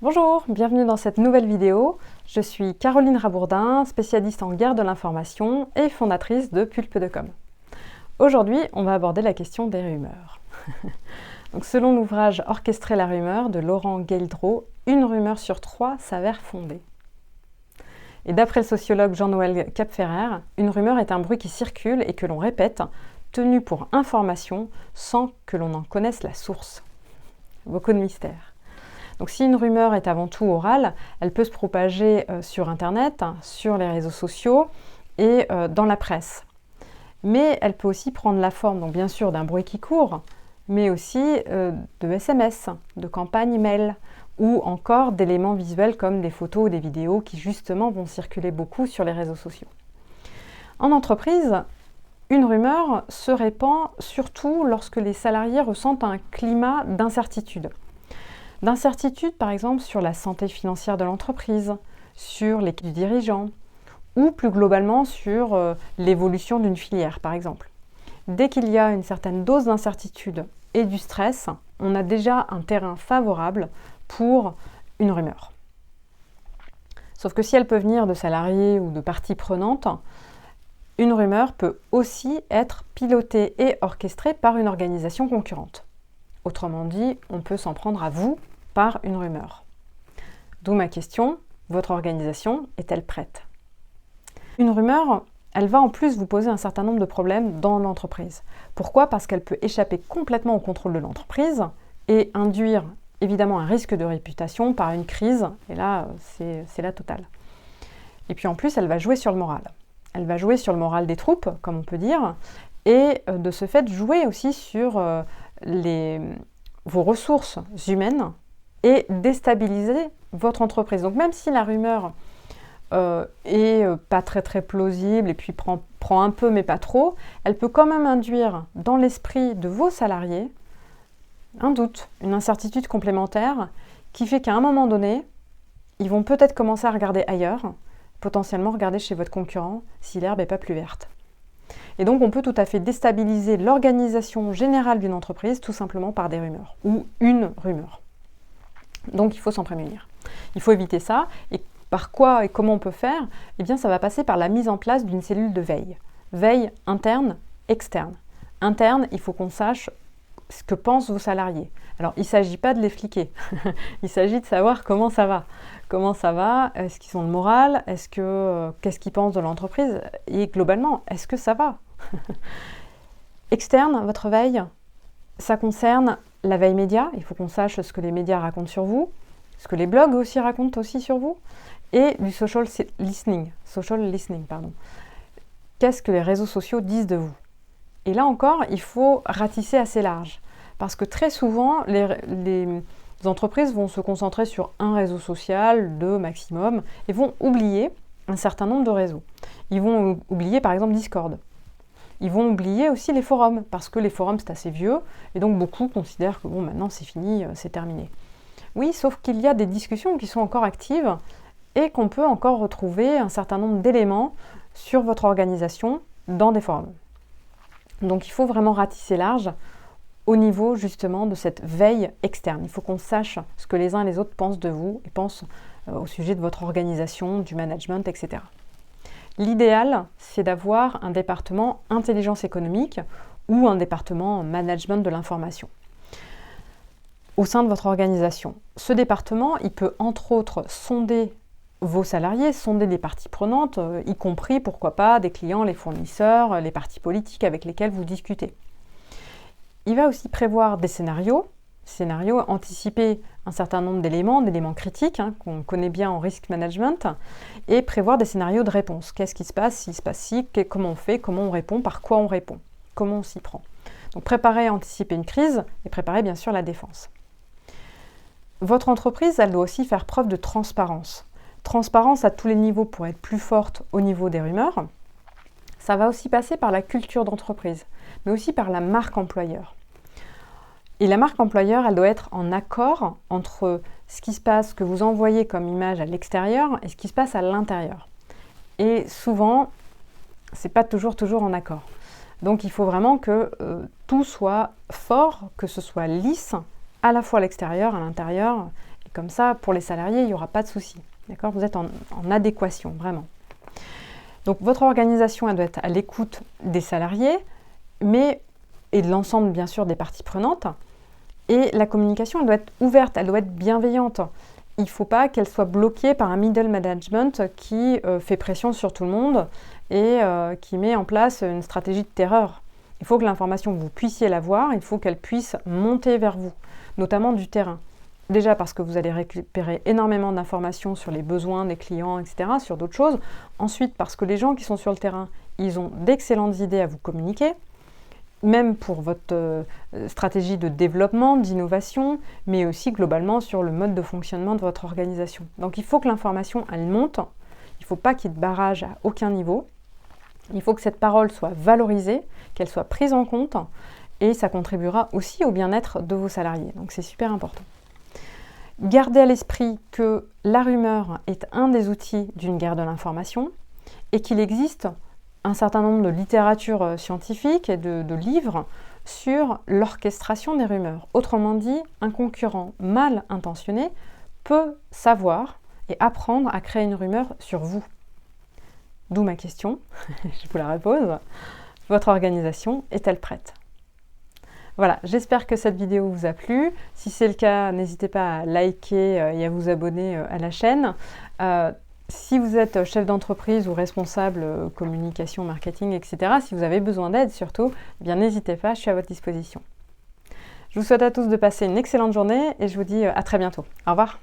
Bonjour, bienvenue dans cette nouvelle vidéo. Je suis Caroline Rabourdin, spécialiste en guerre de l'information et fondatrice de Pulpe de Com. Aujourd'hui, on va aborder la question des rumeurs. Donc, selon l'ouvrage Orchestrer la rumeur de Laurent Gueldreau, une rumeur sur 3 s'avère fondée. Et d'après le sociologue Jean-Noël Capferrer, une rumeur est un bruit qui circule et que l'on répète, tenu pour information, sans que l'on en connaisse la source. Beaucoup de mystère. Donc si une rumeur est avant tout orale, elle peut se propager sur Internet, sur les réseaux sociaux et dans la presse. Mais elle peut aussi prendre la forme, donc bien sûr, d'un bruit qui court, mais aussi de SMS, de campagnes email, ou encore d'éléments visuels comme des photos ou des vidéos qui justement vont circuler beaucoup sur les réseaux sociaux. En entreprise, une rumeur se répand surtout lorsque les salariés ressentent un climat d'incertitude. D'incertitude, par exemple, sur la santé financière de l'entreprise, sur l'équipe du dirigeant, ou plus globalement sur l'évolution d'une filière, par exemple. Dès qu'il y a une certaine dose d'incertitude et du stress, on a déjà un terrain favorable pour une rumeur. Sauf que si elle peut venir de salariés ou de parties prenantes, une rumeur peut aussi être pilotée et orchestrée par une organisation concurrente. Autrement dit, on peut s'en prendre à vous par une rumeur. D'où ma question, votre organisation est-elle prête? Une rumeur, elle va en plus vous poser un certain nombre de problèmes dans l'entreprise. Pourquoi? Parce qu'elle peut échapper complètement au contrôle de l'entreprise et induire évidemment un risque de réputation par une crise, et là c'est la totale. Et puis en plus, elle va jouer sur le moral. Elle va jouer sur le moral des troupes, comme on peut dire, et de ce fait jouer aussi sur vos ressources humaines et déstabiliser votre entreprise. Donc même si la rumeur est pas très plausible et puis prend un peu mais pas trop, elle peut quand même induire dans l'esprit de vos salariés un doute, une incertitude complémentaire qui fait qu'à un moment donné, ils vont peut-être commencer à regarder ailleurs, potentiellement regarder chez votre concurrent si l'herbe n'est pas plus verte. Et donc on peut tout à fait déstabiliser l'organisation générale d'une entreprise tout simplement par des rumeurs ou une rumeur. Donc il faut s'en prémunir. Il faut éviter ça. Et par quoi et comment on peut faire? Eh bien ça va passer par la mise en place d'une cellule de veille. Veille interne, externe. Interne, il faut qu'on sache ce que pensent vos salariés. Alors, il ne s'agit pas de les fliquer. Il s'agit de savoir comment ça va. Comment ça va? Est-ce qu'ils ont le moral? Qu'est-ce qu'ils pensent de l'entreprise? Et globalement, est-ce que ça va? Externe, votre veille, ça concerne la veille média. Il faut qu'on sache ce que les médias racontent sur vous, ce que les blogs aussi racontent aussi sur vous, et du social listening. Qu'est-ce que les réseaux sociaux disent de vous? Et là encore, il faut ratisser assez large. Parce que très souvent, les entreprises vont se concentrer sur un réseau social, 2 maximum, et vont oublier un certain nombre de réseaux. Ils vont oublier par exemple Discord. Ils vont oublier aussi les forums, parce que les forums c'est assez vieux, et donc beaucoup considèrent que bon, maintenant c'est fini, c'est terminé. Oui, sauf qu'il y a des discussions qui sont encore actives, et qu'on peut encore retrouver un certain nombre d'éléments sur votre organisation dans des forums. Donc il faut vraiment ratisser large au niveau justement de cette veille externe. Il faut qu'on sache ce que les uns et les autres pensent de vous et pensent au sujet de votre organisation, du management, etc. L'idéal, c'est d'avoir un département intelligence économique ou un département management de l'information au sein de votre organisation. Ce département, il peut entre autres sonder vos salariés, sonder les parties prenantes, y compris, pourquoi pas, des clients, les fournisseurs, les partis politiques avec lesquels vous discutez. Il va aussi prévoir des scénarios, anticiper un certain nombre d'éléments critiques qu'on connaît bien en risk management, et prévoir des scénarios de réponse. Qu'est-ce qui se passe, s'il se passe ci, comment on fait, comment on répond, par quoi on répond, comment on s'y prend. Donc préparer et anticiper une crise, et préparer bien sûr la défense. Votre entreprise, elle doit aussi faire preuve de transparence. Transparence à tous les niveaux pour être plus forte au niveau des rumeurs. Ça va aussi passer par la culture d'entreprise, mais aussi par la marque employeur. Et la marque employeur, elle doit être en accord entre ce qui se passe, ce que vous envoyez comme image à l'extérieur et ce qui se passe à l'intérieur. Et souvent, c'est pas toujours en accord. Donc il faut vraiment que tout soit fort, que ce soit lisse, à la fois à l'extérieur, à l'intérieur, et Comme ça, pour les salariés, il n'y aura pas de souci. D'accord? Vous êtes en adéquation, vraiment. Donc votre organisation, elle doit être à l'écoute des salariés, et de l'ensemble, bien sûr, des parties prenantes. Et la communication, elle doit être ouverte, elle doit être bienveillante. Il ne faut pas qu'elle soit bloquée par un middle management qui fait pression sur tout le monde et qui met en place une stratégie de terreur. Il faut que l'information, vous puissiez la voir, il faut qu'elle puisse monter vers vous, notamment du terrain. Déjà parce que vous allez récupérer énormément d'informations sur les besoins des clients, etc., sur d'autres choses. Ensuite, parce que les gens qui sont sur le terrain, ils ont d'excellentes idées à vous communiquer, même pour votre stratégie de développement, d'innovation, mais aussi globalement sur le mode de fonctionnement de votre organisation. Donc il faut que l'information, elle monte, il ne faut pas qu'il y ait de barrage à aucun niveau, il faut que cette parole soit valorisée, qu'elle soit prise en compte, et ça contribuera aussi au bien-être de vos salariés. Donc c'est super important. Gardez à l'esprit que la rumeur est un des outils d'une guerre de l'information et qu'il existe un certain nombre de littératures scientifiques et de livres sur l'orchestration des rumeurs. Autrement dit, un concurrent mal intentionné peut savoir et apprendre à créer une rumeur sur vous. D'où ma question, je vous la repose. Votre organisation est-elle prête ? Voilà, j'espère que cette vidéo vous a plu. Si c'est le cas, n'hésitez pas à liker et à vous abonner à la chaîne. Si vous êtes chef d'entreprise ou responsable communication, marketing, etc., si vous avez besoin d'aide surtout, eh bien n'hésitez pas, je suis à votre disposition. Je vous souhaite à tous de passer une excellente journée et je vous dis à très bientôt. Au revoir.